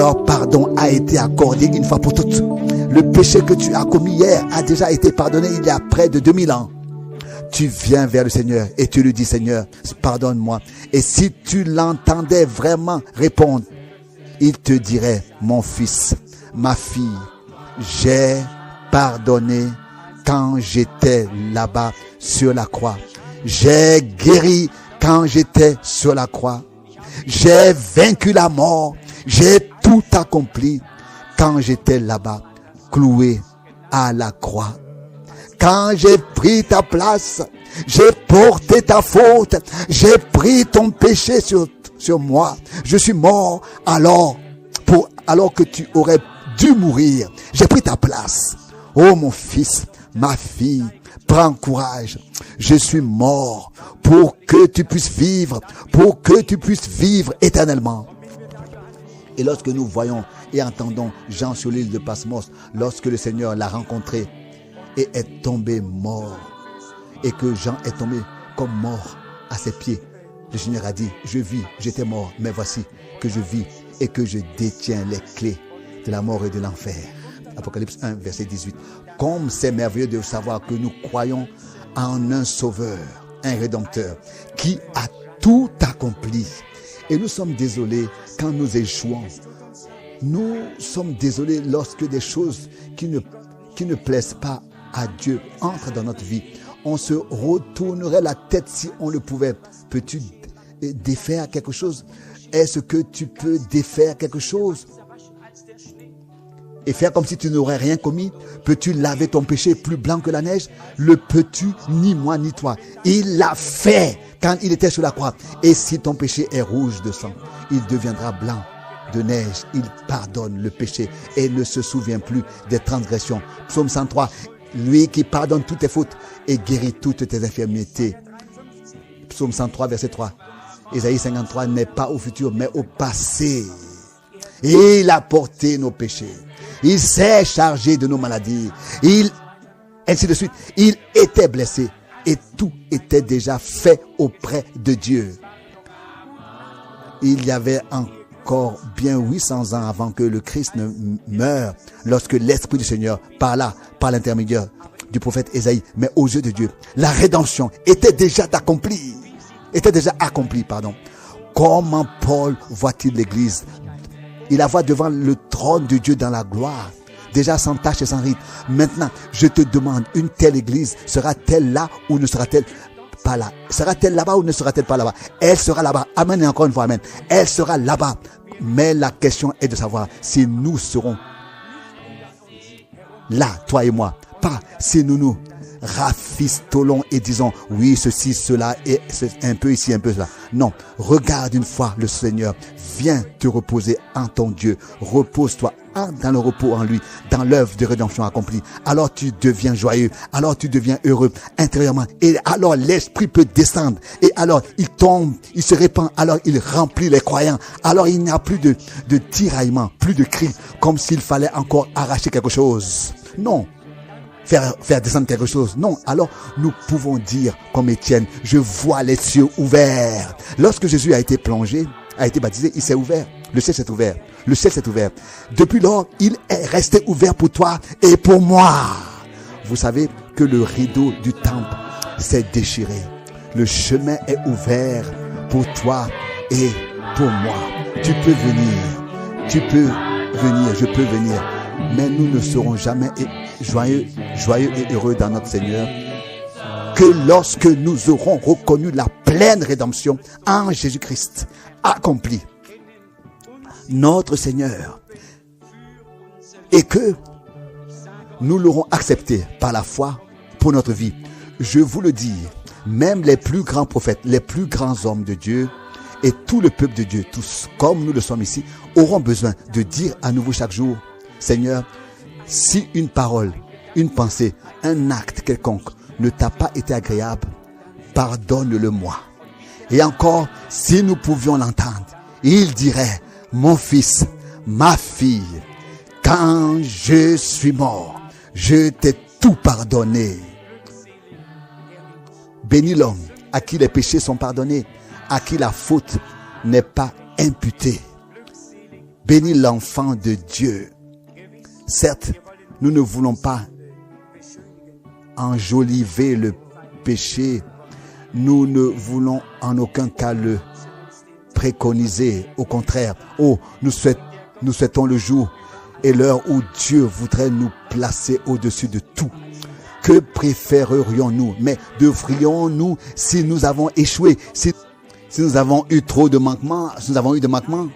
leur pardon a été accordé une fois pour toutes. Le péché que tu as commis hier a déjà été pardonné il y a près de 2000 ans. Tu viens vers le Seigneur et tu lui dis, Seigneur, pardonne-moi. Et si tu l'entendais vraiment répondre, il te dirait, mon fils, ma fille, j'ai pardonné quand j'étais là-bas sur la croix. J'ai guéri quand j'étais sur la croix. J'ai vaincu la mort. J'ai tout accompli quand j'étais là-bas, cloué à la croix. Quand j'ai pris ta place, j'ai porté ta faute, j'ai pris ton péché sur moi. Je suis mort alors que tu aurais dû mourir. J'ai pris ta place. Oh mon fils, ma fille, prends courage. Je suis mort pour que tu puisses vivre éternellement. Et lorsque nous voyons et entendons Jean sur l'île de Patmos, lorsque le Seigneur l'a rencontré et est tombé mort, et que Jean est tombé comme mort à ses pieds, le Seigneur a dit, je vis, j'étais mort, mais voici que je vis et que je détiens les clés de la mort et de l'enfer. Apocalypse 1, verset 18. Comme c'est merveilleux de savoir que nous croyons en un sauveur, un rédempteur, qui a tout accompli. Et nous sommes désolés quand nous échouons. Nous sommes désolés lorsque des choses qui ne plaisent pas à Dieu entrent dans notre vie. On se retournerait la tête si on le pouvait. Peux-tu défaire quelque chose? Est-ce que tu peux défaire quelque chose et faire comme si tu n'aurais rien commis? Peux-tu laver ton péché plus blanc que la neige? Le peux-tu? Ni moi ni toi. Il l'a fait quand il était sur la croix. Et si ton péché est rouge de sang, il deviendra blanc de neige. Il pardonne le péché et ne se souvient plus des transgressions. Psaume 103. Lui qui pardonne toutes tes fautes et guérit toutes tes infirmités. Psaume 103, verset 3. Ésaïe 53 n'est pas au futur, mais au passé. Et il a porté nos péchés. Il s'est chargé de nos maladies. Ainsi de suite. Il était blessé. Et tout était déjà fait auprès de Dieu. Il y avait encore bien 800 ans avant que le Christ ne meure, lorsque l'Esprit du Seigneur parla par l'intermédiaire du prophète Ésaïe. Mais aux yeux de Dieu, la rédemption était déjà accomplie. Comment Paul voit-il l'Église? Il la voit devant le trône de Dieu dans la gloire, déjà sans tache et sans ride. Maintenant, je te demande, une telle Église sera-t-elle là ou ne sera-t-elle pas là? Sera-t-elle là-bas ou ne sera-t-elle pas là-bas? Elle sera là-bas. Amen et encore une fois, amen. Elle sera là-bas. Mais la question est de savoir si nous serons là, toi et moi. Pas si nous rafistolons et disons oui, ceci, cela, et c'est un peu ici, un peu là. Non, regarde une fois le Seigneur. Viens te reposer en ton Dieu. Repose-toi dans le repos en lui, dans l'œuvre de rédemption accomplie. Alors tu deviens joyeux, alors tu deviens heureux intérieurement. Et alors l'Esprit peut descendre. Et alors il tombe, il se répand, alors il remplit les croyants. Alors il n'y a plus de tiraillement, plus de cris, comme s'il fallait encore arracher quelque chose. Non. Faire descendre quelque chose. Non. Alors, nous pouvons dire, comme Étienne, je vois les cieux ouverts. Lorsque Jésus a été plongé, a été baptisé, il s'est ouvert. Le ciel s'est ouvert. Le ciel s'est ouvert. Depuis lors, il est resté ouvert pour toi et pour moi. Vous savez que le rideau du temple s'est déchiré. Le chemin est ouvert pour toi et pour moi. Tu peux venir. Tu peux venir. Je peux venir. Mais nous ne serons jamais joyeux et heureux dans notre Seigneur que lorsque nous aurons reconnu la pleine rédemption en Jésus-Christ accomplie, notre Seigneur, et que nous l'aurons accepté par la foi pour notre vie. Je vous le dis, même les plus grands prophètes, les plus grands hommes de Dieu et tout le peuple de Dieu, tous comme nous le sommes ici, auront besoin de dire à nouveau chaque jour, Seigneur, si une parole, une pensée, un acte quelconque ne t'a pas été agréable, pardonne-le-moi. Et encore, si nous pouvions l'entendre, il dirait, mon fils, ma fille, quand je suis mort, je t'ai tout pardonné. Bénis l'homme à qui les péchés sont pardonnés, à qui la faute n'est pas imputée. Bénis l'enfant de Dieu. Certes, nous ne voulons pas enjoliver le péché. Nous ne voulons en aucun cas le préconiser. Au contraire, nous souhaitons le jour et l'heure où Dieu voudrait nous placer au-dessus de tout. Que préférerions-nous? Mais devrions-nous, si nous avons échoué, si nous avons eu trop de manquements, si nous avons eu des manquements,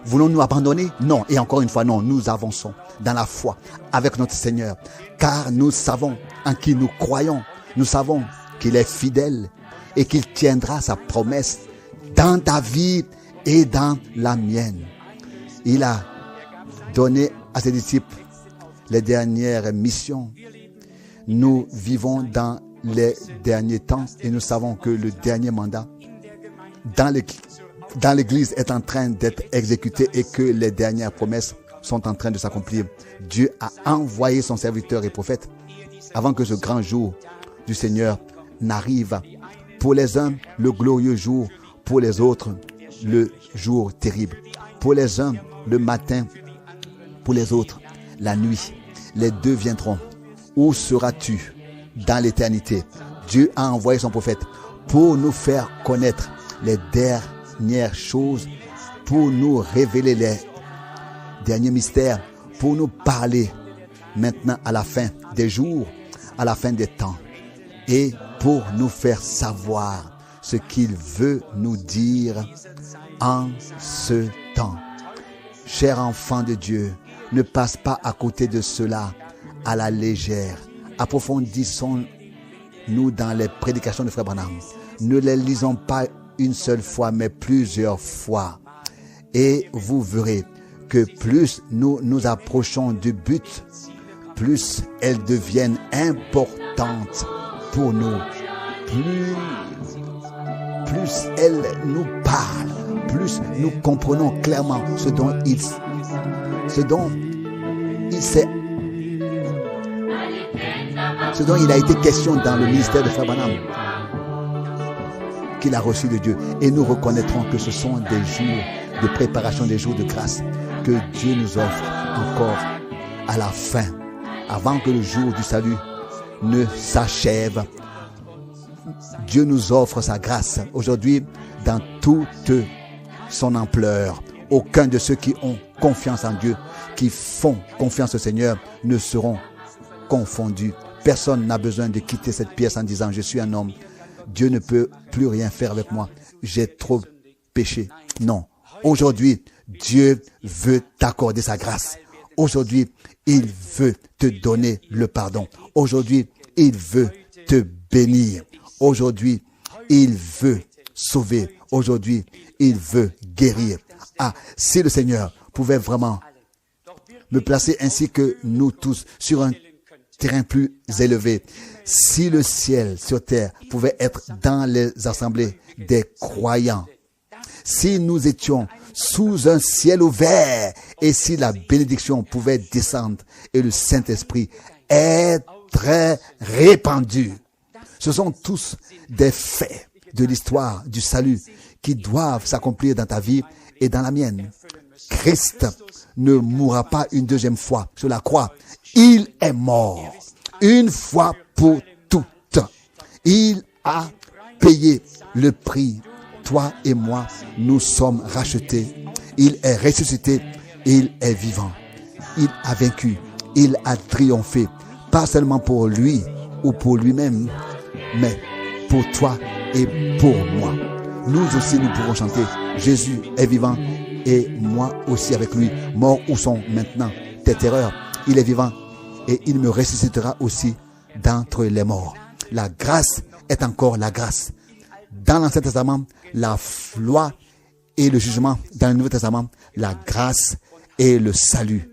voulons-nous abandonner? Non. Et encore une fois, non. Nous avançons dans la foi avec notre Seigneur, car nous savons en qui nous croyons. Nous savons qu'il est fidèle et qu'il tiendra sa promesse dans ta vie et dans la mienne. Il a donné à ses disciples les dernières missions. Nous vivons dans les derniers temps et nous savons que le dernier mandat dans l'Église est en train d'être exécuté et que les dernières promesses sont en train de s'accomplir. Dieu a envoyé son serviteur et prophète avant que ce grand jour du Seigneur n'arrive. Pour les uns, le glorieux jour, pour les autres, le jour terrible. Pour les uns, le matin, pour les autres, la nuit. Les deux viendront. Où seras-tu dans l'éternité? Dieu a envoyé son prophète pour nous faire connaître les dernières choses, pour nous révéler les derniers mystères, pour nous parler maintenant à la fin des jours, à la fin des temps, et pour nous faire savoir ce qu'il veut nous dire en ce temps. Cher enfant de Dieu, ne passe pas à côté de cela à la légère. Approfondissons-nous dans les prédications de Frère Branham. Ne les lisons pas une seule fois, mais plusieurs fois. Et vous verrez que plus nous nous approchons du but, plus elles deviennent importantes pour nous. Plus elles nous parlent, plus nous comprenons clairement ce dont il a été question dans le ministère de Frère Branham, qu'il a reçu de Dieu. Et nous reconnaîtrons que ce sont des jours de préparation, des jours de grâce que Dieu nous offre encore à la fin, avant que le jour du salut ne s'achève. Dieu nous offre sa grâce aujourd'hui dans toute son ampleur. Aucun de ceux qui ont confiance en Dieu, qui font confiance au Seigneur, ne seront confondus. Personne n'a besoin de quitter cette pièce en disant « Je suis un homme, Dieu ne peut plus rien faire avec moi, j'ai trop péché ». Non, aujourd'hui, Dieu veut t'accorder sa grâce. Aujourd'hui, il veut te donner le pardon. Aujourd'hui, il veut te bénir. Aujourd'hui, il veut sauver. Aujourd'hui, il veut guérir. Ah, si le Seigneur pouvait vraiment me placer ainsi que nous tous sur un terrain plus élevé, si le ciel sur terre pouvait être dans les assemblées des croyants, si nous étions sous un ciel ouvert et si la bénédiction pouvait descendre et le Saint-Esprit être répandu. Ce sont tous des faits de l'histoire du salut qui doivent s'accomplir dans ta vie et dans la mienne. Christ ne mourra pas une deuxième fois sur la croix. Il est mort une fois pour toutes. Il a payé le prix. Toi et moi, nous sommes rachetés. Il est ressuscité. Il est vivant. Il a vaincu. Il a triomphé. Pas seulement pour lui ou pour lui-même, mais pour toi et pour moi. Nous aussi, nous pouvons chanter. Jésus est vivant et moi aussi avec lui. Mort où sont maintenant tes terreurs? Il est vivant et il me ressuscitera aussi d'entre les morts. La grâce est encore la grâce. Dans l'Ancien Testament, la loi et le jugement. Dans le Nouveau Testament, la grâce et le salut.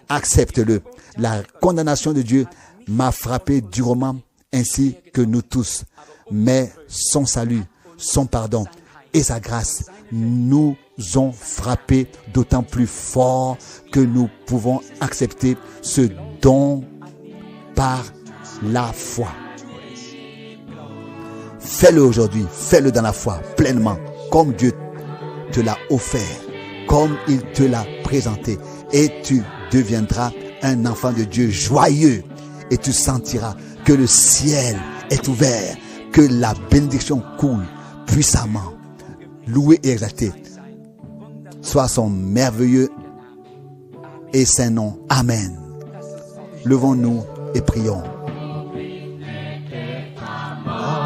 Accepte-le. La condamnation de Dieu m'a frappé durement, ainsi que nous tous. Mais son salut, son pardon et sa grâce nous ont frappé d'autant plus fort que nous pouvons accepter ce don par la foi. Fais-le aujourd'hui, fais-le dans la foi, pleinement, comme Dieu te l'a offert, comme il te l'a présenté. Et tu deviendras un enfant de Dieu joyeux. Et tu sentiras que le ciel est ouvert, que la bénédiction coule puissamment. Loué et exalté soit son merveilleux et saint nom. Amen. Levons-nous et prions.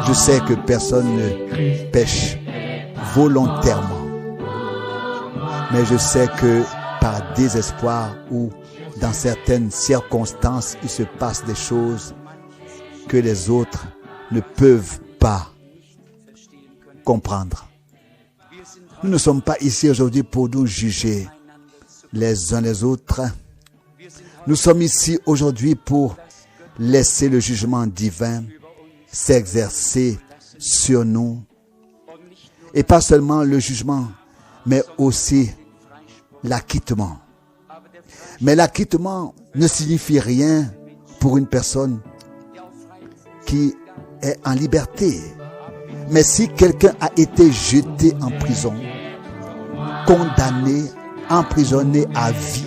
Je sais que personne ne pêche volontairement, mais je sais que par désespoir ou dans certaines circonstances, il se passe des choses que les autres ne peuvent pas comprendre. Nous ne sommes pas ici aujourd'hui pour nous juger les uns les autres. Nous sommes ici aujourd'hui pour laisser le jugement divin s'exercer sur nous. Et pas seulement le jugement, mais aussi l'acquittement. Mais l'acquittement ne signifie rien pour une personne qui est en liberté. Mais si quelqu'un a été jeté en prison, condamné, emprisonné à vie,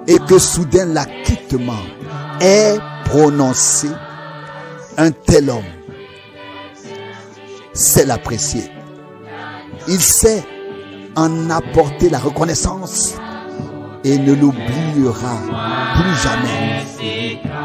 et que soudain l'acquittement est prononcé, un tel homme sait l'apprécier. Il sait en apporter la reconnaissance et ne l'oubliera plus jamais.